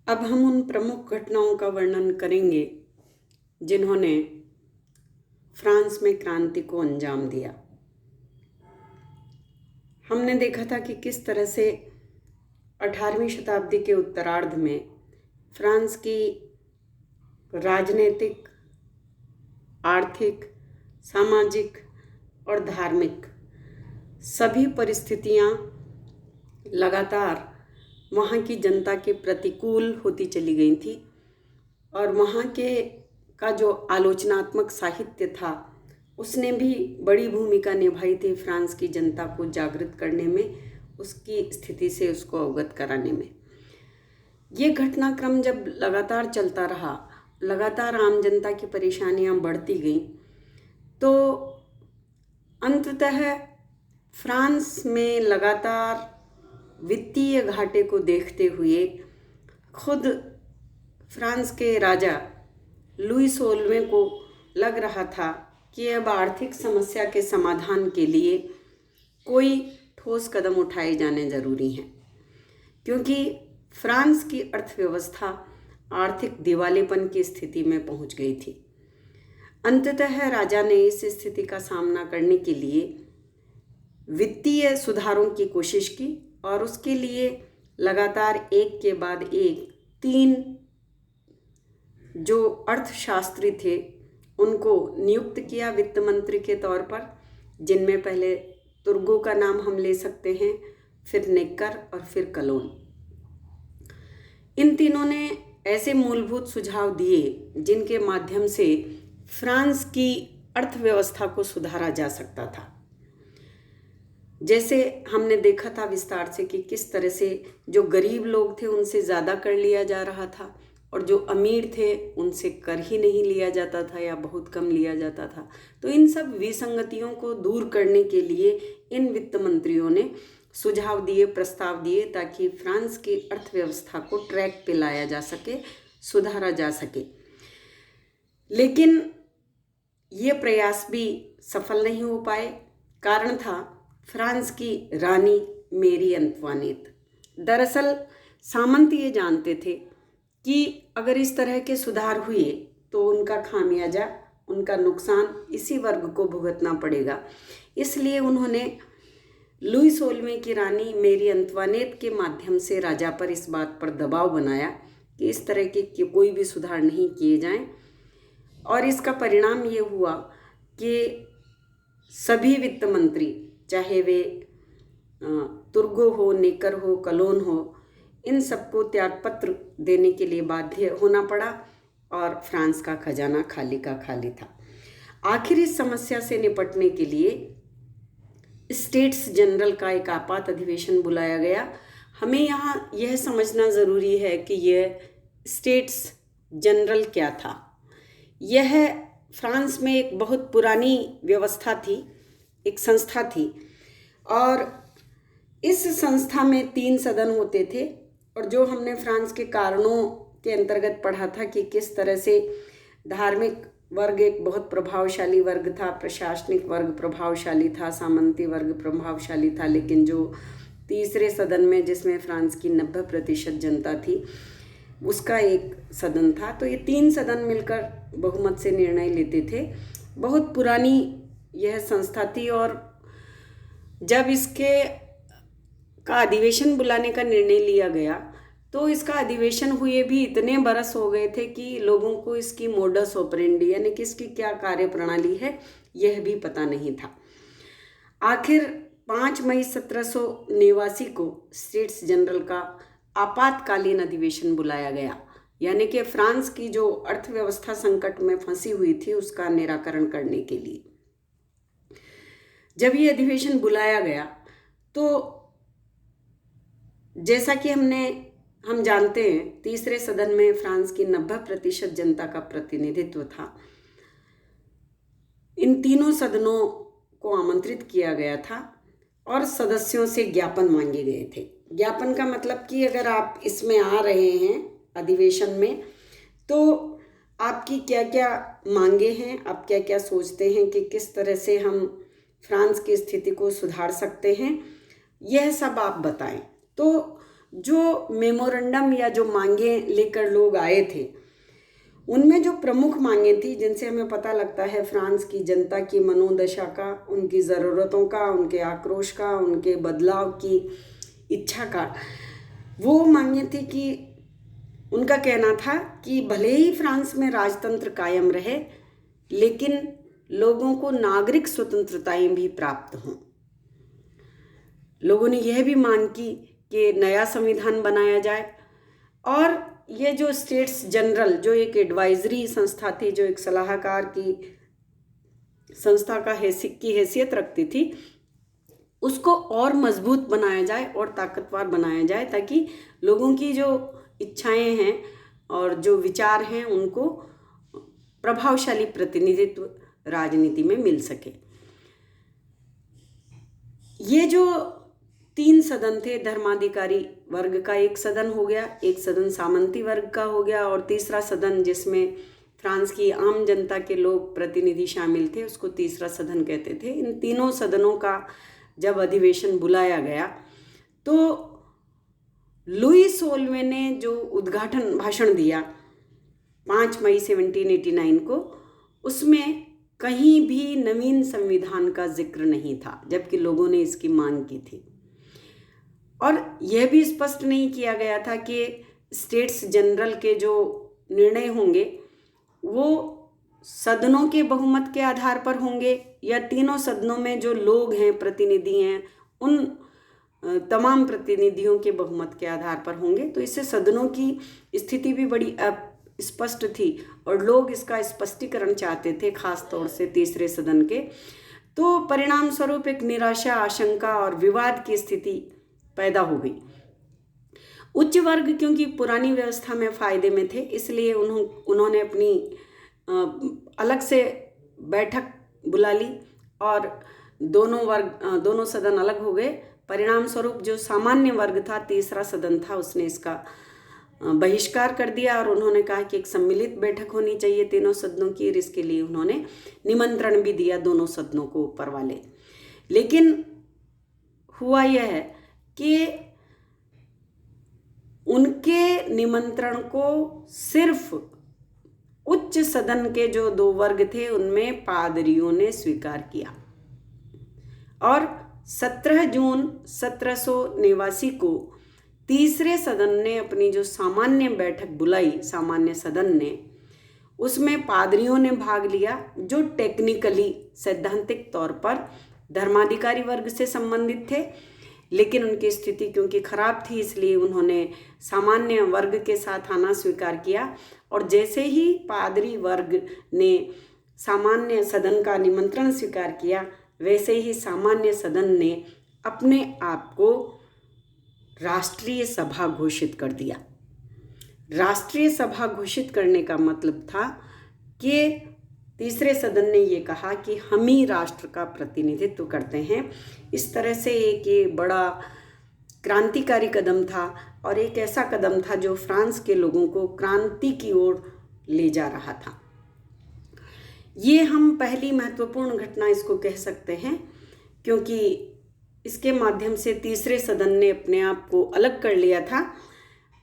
अब हम उन प्रमुख घटनाओं का वर्णन करेंगे जिन्होंने फ्रांस में क्रांति को अंजाम दिया। हमने देखा था कि किस तरह से 18वीं शताब्दी के उत्तरार्ध में फ्रांस की राजनीतिक, आर्थिक, सामाजिक और धार्मिक सभी परिस्थितियां लगातार वहाँ की जनता के प्रतिकूल होती चली गई थी और वहाँ के का जो आलोचनात्मक साहित्य था उसने भी बड़ी भूमिका निभाई थी फ्रांस की जनता को जागृत करने में, उसकी स्थिति से उसको अवगत कराने में। ये घटनाक्रम जब लगातार चलता रहा, लगातार आम जनता की परेशानियां बढ़ती गईं, तो अंततः फ्रांस में लगातार वित्तीय घाटे को देखते हुए खुद फ्रांस के राजा लुई 16वें को लग रहा था कि अब आर्थिक समस्या के समाधान के लिए कोई ठोस कदम उठाए जाने ज़रूरी हैं, क्योंकि फ्रांस की अर्थव्यवस्था आर्थिक दिवालेपन की स्थिति में पहुंच गई थी। अंततः राजा ने इस स्थिति का सामना करने के लिए वित्तीय सुधारों की कोशिश की और उसके लिए लगातार एक के बाद एक 3 जो अर्थशास्त्री थे उनको नियुक्त किया वित्त मंत्री के तौर पर, जिनमें पहले तुर्गो का नाम हम ले सकते हैं, फिर नेकर और फिर कलोन। इन तीनों ने ऐसे मूलभूत सुझाव दिए जिनके माध्यम से फ्रांस की अर्थव्यवस्था को सुधारा जा सकता था। जैसे हमने देखा था विस्तार से कि किस तरह से जो गरीब लोग थे उनसे ज़्यादा कर लिया जा रहा था और जो अमीर थे उनसे कर ही नहीं लिया जाता था या बहुत कम लिया जाता था। तो इन सब विसंगतियों को दूर करने के लिए इन वित्त मंत्रियों ने सुझाव दिए, प्रस्ताव दिए, ताकि फ्रांस की अर्थव्यवस्था को ट्रैक पे लाया जा सके, सुधारा जा सके। लेकिन ये प्रयास भी सफल नहीं हो पाए। कारण था फ्रांस की रानी मेरी अंतवानेत। दरअसल सामंत ये जानते थे कि अगर इस तरह के सुधार हुए तो उनका खामियाजा, उनका नुकसान इसी वर्ग को भुगतना पड़ेगा। इसलिए उन्होंने लुई 16वें की रानी मेरी अंतवानेत के माध्यम से राजा पर इस बात पर दबाव बनाया कि इस तरह के कोई भी सुधार नहीं किए जाएं। और इसका परिणाम ये हुआ कि सभी वित्त मंत्री, चाहे वे तुर्गो हो, नेकर हो, कलोन हो, इन सबको त्यागपत्र देने के लिए बाध्य होना पड़ा और फ्रांस का खजाना खाली का खाली था। आखिर इस समस्या से निपटने के लिए स्टेट्स जनरल का एक आपात अधिवेशन बुलाया गया। हमें यहाँ यह समझना ज़रूरी है कि यह स्टेट्स जनरल क्या था। यह फ्रांस में एक बहुत पुरानी व्यवस्था थी, एक संस्था थी, और इस संस्था में 3 सदन होते थे। और जो हमने फ्रांस के कारणों के अंतर्गत पढ़ा था कि किस तरह से धार्मिक वर्ग एक बहुत प्रभावशाली वर्ग था, प्रशासनिक वर्ग प्रभावशाली था, सामंती वर्ग प्रभावशाली था, लेकिन जो तीसरे सदन में, जिसमें फ्रांस की 90% जनता थी, उसका एक सदन था। तो ये 3 सदन मिलकर बहुमत से निर्णय लेते थे। बहुत पुरानी यह संस्था थी और जब इसके का अधिवेशन बुलाने का निर्णय लिया गया तो इसका अधिवेशन हुए भी इतने बरस हो गए थे कि लोगों को इसकी मोडस ऑपरेंडी यानी कि इसकी क्या कार्यप्रणाली है यह भी पता नहीं था। आखिर 5 मई 1789 को स्टेट्स जनरल का आपातकालीन अधिवेशन बुलाया गया, यानी कि फ्रांस की जो अर्थव्यवस्था संकट में फंसी हुई थी उसका निराकरण करने के लिए। जब ये अधिवेशन बुलाया गया तो जैसा कि हम जानते हैं, तीसरे सदन में फ्रांस की 90% जनता का प्रतिनिधित्व था। इन तीनों सदनों को आमंत्रित किया गया था और सदस्यों से ज्ञापन मांगे गए थे। ज्ञापन का मतलब कि अगर आप इसमें आ रहे हैं अधिवेशन में तो आपकी क्या क्या मांगे हैं, आप क्या क्या सोचते हैं कि किस तरह से हम फ्रांस की स्थिति को सुधार सकते हैं, यह सब आप बताएं। तो जो मेमोरेंडम या जो मांगे लेकर लोग आए थे, उनमें जो प्रमुख मांगे थी जिनसे हमें पता लगता है फ्रांस की जनता की मनोदशा का, उनकी ज़रूरतों का, उनके आक्रोश का, उनके बदलाव की इच्छा का, वो मांगे थी कि उनका कहना था कि भले ही फ्रांस में राजतंत्र कायम रहे, लेकिन लोगों को नागरिक स्वतंत्रताएं भी प्राप्त हों। लोगों ने यह भी मांग की कि नया संविधान बनाया जाए, और ये जो स्टेट्स जनरल, जो एक एडवाइजरी संस्था थी, जो एक सलाहकार की संस्था की हैसियत रखती थी, उसको और मजबूत बनाया जाए और ताकतवर बनाया जाए, ताकि लोगों की जो इच्छाएं हैं और जो विचार हैं उनको प्रभावशाली प्रतिनिधित्व राजनीति में मिल सके। ये जो 3 सदन थे, धर्माधिकारी वर्ग का एक सदन हो गया, एक सदन सामंती वर्ग का हो गया, और तीसरा सदन जिसमें फ्रांस की आम जनता के लोग प्रतिनिधि शामिल थे, उसको तीसरा सदन कहते थे। इन तीनों सदनों का जब अधिवेशन बुलाया गया तो लुई 16वें ने जो उद्घाटन भाषण दिया 5 मई 1789 को, उसमें कहीं भी नवीन संविधान का जिक्र नहीं था, जबकि लोगों ने इसकी मांग की थी। और यह भी स्पष्ट नहीं किया गया था कि स्टेट्स जनरल के जो निर्णय होंगे वो सदनों के बहुमत के आधार पर होंगे या तीनों सदनों में जो लोग हैं, प्रतिनिधि हैं, उन तमाम प्रतिनिधियों के बहुमत के आधार पर होंगे। तो इससे सदनों की स्थिति भी बड़ी स्पष्ट थी और लोग इसका स्पष्टीकरण चाहते थे, खास तौर से तीसरे सदन के। तो परिणाम स्वरूप एक निराशा, आशंका और विवाद की स्थिति पैदा हो गई। उच्च वर्ग क्योंकि पुरानी व्यवस्था में फायदे में थे, इसलिए उन्होंने अपनी अलग से बैठक बुला ली और दोनों सदन अलग हो गए। परिणाम स्वरूप जो सामान्य वर्ग था, तीसरा सदन था, उसने इसका बहिष्कार कर दिया और उन्होंने कहा कि एक सम्मिलित बैठक होनी चाहिए तीनों सदनों की, और इसके लिए उन्होंने निमंत्रण भी दिया दोनों सदनों को ऊपर वाले। लेकिन हुआ यह है कि उनके निमंत्रण को सिर्फ उच्च सदन के जो 2 वर्ग थे उनमें पादरियों ने स्वीकार किया, और 17 जून 1789 को तीसरे सदन ने अपनी जो सामान्य बैठक बुलाई, सामान्य सदन ने, उसमें पादरियों ने भाग लिया, जो टेक्निकली, सैद्धांतिक तौर पर धर्माधिकारी वर्ग से संबंधित थे, लेकिन उनकी स्थिति क्योंकि खराब थी इसलिए उन्होंने सामान्य वर्ग के साथ आना स्वीकार किया। और जैसे ही पादरी वर्ग ने सामान्य सदन का निमंत्रण स्वीकार किया, वैसे ही सामान्य सदन ने अपने आप को राष्ट्रीय सभा घोषित कर दिया। राष्ट्रीय सभा घोषित करने का मतलब था कि तीसरे सदन ने ये कहा कि हम ही राष्ट्र का प्रतिनिधित्व करते हैं। इस तरह से एक ये बड़ा क्रांतिकारी कदम था और एक ऐसा कदम था जो फ्रांस के लोगों को क्रांति की ओर ले जा रहा था। ये हम पहली महत्वपूर्ण घटना इसको कह सकते हैं, क्योंकि इसके माध्यम से तीसरे सदन ने अपने आप को अलग कर लिया था।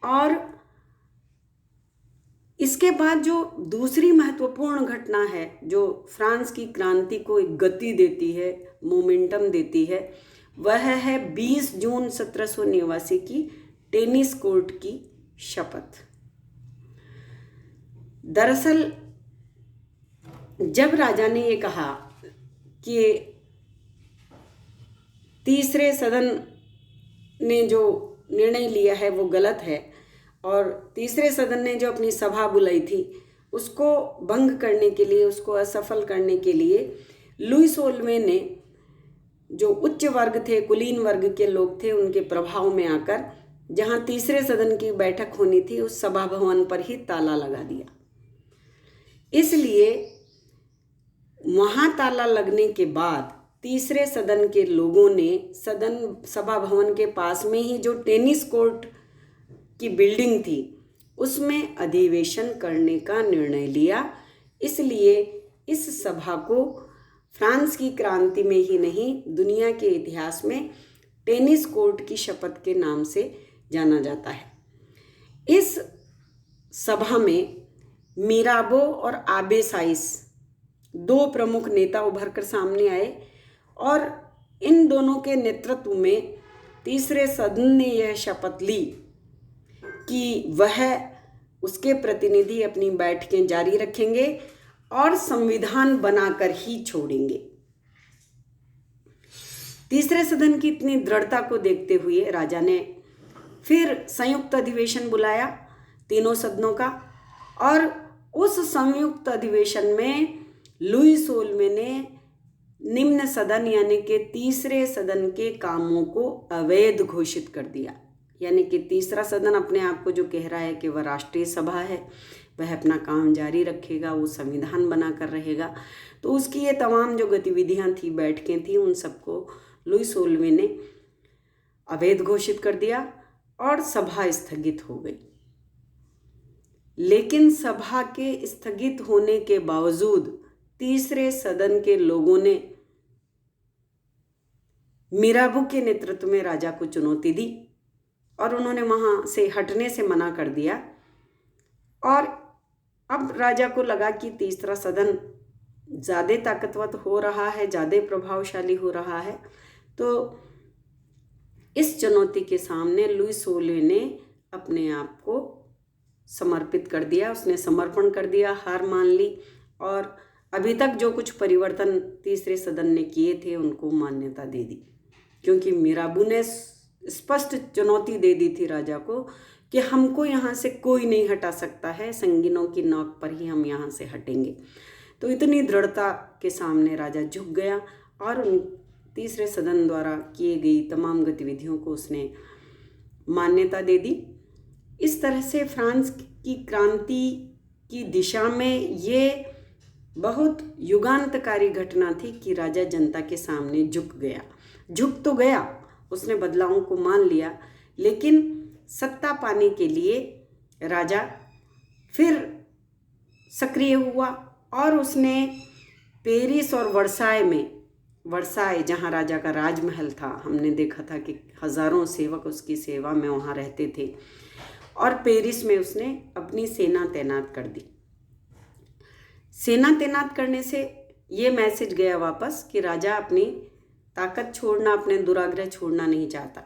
और इसके बाद जो दूसरी महत्वपूर्ण घटना है जो फ्रांस की क्रांति को एक गति देती है, मोमेंटम देती है, वह है 20 जून 1789 की टेनिस कोर्ट की शपथ। दरअसल जब राजा ने ये कहा कि तीसरे सदन ने जो निर्णय लिया है वो गलत है, और तीसरे सदन ने जो अपनी सभा बुलाई थी उसको भंग करने के लिए, उसको असफल करने के लिए लुई 16वें ने, जो उच्च वर्ग थे, कुलीन वर्ग के लोग थे, उनके प्रभाव में आकर जहां तीसरे सदन की बैठक होनी थी उस सभा भवन पर ही ताला लगा दिया। इसलिए वहां ताला लगने के बाद तीसरे सदन के लोगों ने सभा भवन के पास में ही जो टेनिस कोर्ट की बिल्डिंग थी उसमें अधिवेशन करने का निर्णय लिया। इसलिए इस सभा को फ्रांस की क्रांति में ही नहीं, दुनिया के इतिहास में टेनिस कोर्ट की शपथ के नाम से जाना जाता है। इस सभा में मिराबो और आबे साइस दो प्रमुख नेता उभर कर सामने आए और इन दोनों के नेतृत्व में तीसरे सदन ने यह शपथ ली कि वह उसके प्रतिनिधि अपनी बैठकें जारी रखेंगे और संविधान बनाकर ही छोड़ेंगे। तीसरे सदन की इतनी दृढ़ता को देखते हुए राजा ने फिर संयुक्त अधिवेशन बुलाया तीनों सदनों का, और उस संयुक्त अधिवेशन में लुई सोलवे ने निम्न सदन यानी कि तीसरे सदन के कामों को अवैध घोषित कर दिया। यानी कि तीसरा सदन अपने आप को जो कह रहा है कि वह राष्ट्रीय सभा है, वह अपना काम जारी रखेगा, वो संविधान बनाकर रहेगा, तो उसकी ये तमाम जो गतिविधियां थी, बैठकें थी, उन सबको लुई सोलवे ने अवैध घोषित कर दिया और सभा स्थगित हो गई। लेकिन सभा के स्थगित होने के बावजूद तीसरे सदन के लोगों ने मिराबो के नेतृत्व में राजा को चुनौती दी और उन्होंने वहां से हटने से मना कर दिया। और अब राजा को लगा कि तीसरा सदन ज़्यादा ताकतवर हो रहा है, ज़्यादा प्रभावशाली हो रहा है, तो इस चुनौती के सामने लुई सोलवे ने अपने आप को समर्पित कर दिया। उसने समर्पण कर दिया, हार मान ली और अभी तक जो कुछ परिवर्तन तीसरे सदन ने किए थे उनको मान्यता दे दी, क्योंकि मिराबो ने स्पष्ट चुनौती दे दी थी राजा को कि हमको यहाँ से कोई नहीं हटा सकता है, संगीनों की नोक पर ही हम यहाँ से हटेंगे। तो इतनी दृढ़ता के सामने राजा झुक गया और उन तीसरे सदन द्वारा किए गई तमाम गतिविधियों को उसने मान्यता दे दी। इस तरह से फ्रांस की क्रांति की दिशा में ये बहुत युगांतकारी घटना थी कि राजा जनता के सामने झुक गया। झुक तो गया, उसने बदलावों को मान लिया, लेकिन सत्ता पाने के लिए राजा फिर सक्रिय हुआ और उसने पेरिस और वर्साय जहाँ राजा का राजमहल था, हमने देखा था कि हजारों सेवक उसकी सेवा में वहाँ रहते थे, और पेरिस में उसने अपनी सेना तैनात कर दी। सेना तैनात करने से ये मैसेज गया वापस कि राजा अपनी ताकत छोड़ना, अपने दुराग्रह छोड़ना नहीं चाहता।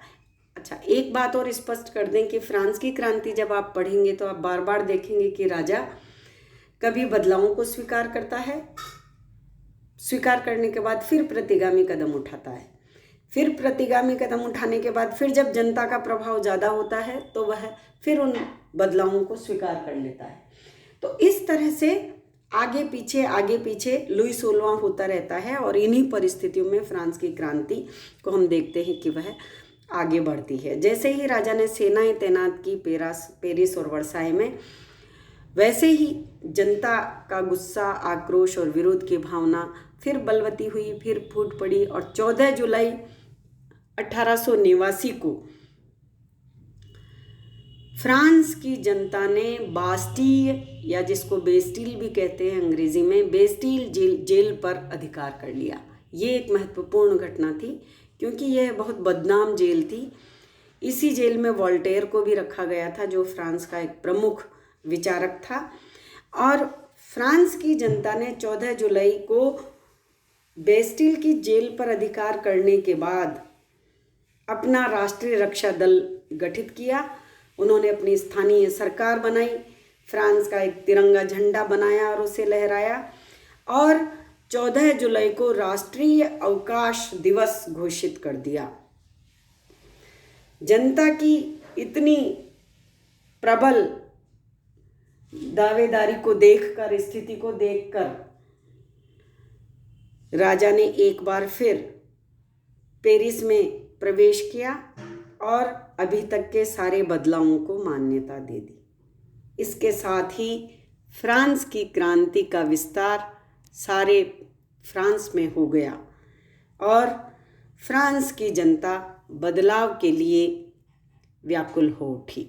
अच्छा, एक बात और स्पष्ट कर दें कि फ्रांस की क्रांति जब आप पढ़ेंगे तो आप बार बार देखेंगे कि राजा कभी बदलावों को स्वीकार करता है, स्वीकार करने के बाद फिर प्रतिगामी कदम उठाता है, फिर प्रतिगामी कदम उठाने के बाद फिर जब जनता का प्रभाव ज़्यादा होता है तो वह फिर उन बदलावों को स्वीकार कर लेता है। तो इस तरह से आगे पीछे लुई सोलवा होता रहता है और इन्हीं परिस्थितियों में फ्रांस की क्रांति को हम देखते हैं कि वह आगे बढ़ती है। जैसे ही राजा ने सेनाएं तैनात की पेरिस और वर्साय में, वैसे ही जनता का गुस्सा, आक्रोश और विरोध की भावना फिर बलवती हुई, फिर फूट पड़ी और 14 जुलाई 1889 को फ्रांस की जनता ने बास्टील, या जिसको बेस्टील भी कहते हैं अंग्रेजी में, बेस्टील जेल पर अधिकार कर लिया। ये एक महत्वपूर्ण घटना थी क्योंकि यह बहुत बदनाम जेल थी। इसी जेल में वोल्टेयर को भी रखा गया था, जो फ्रांस का एक प्रमुख विचारक था। और फ्रांस की जनता ने 14 जुलाई को बेस्टील की जेल पर अधिकार करने के बाद अपना राष्ट्रीय रक्षा दल गठित किया। उन्होंने अपनी स्थानीय सरकार बनाई, फ्रांस का एक तिरंगा झंडा बनाया और उसे लहराया, और 14 जुलाई को राष्ट्रीय अवकाश दिवस घोषित कर दिया। जनता की इतनी प्रबल दावेदारी को देखकर, स्थिति को देखकर, राजा ने एक बार फिर पेरिस में प्रवेश किया और अभी तक के सारे बदलावों को मान्यता दे दी। इसके साथ ही फ्रांस की क्रांति का विस्तार सारे फ्रांस में हो गया और फ्रांस की जनता बदलाव के लिए व्याकुल हो उठी।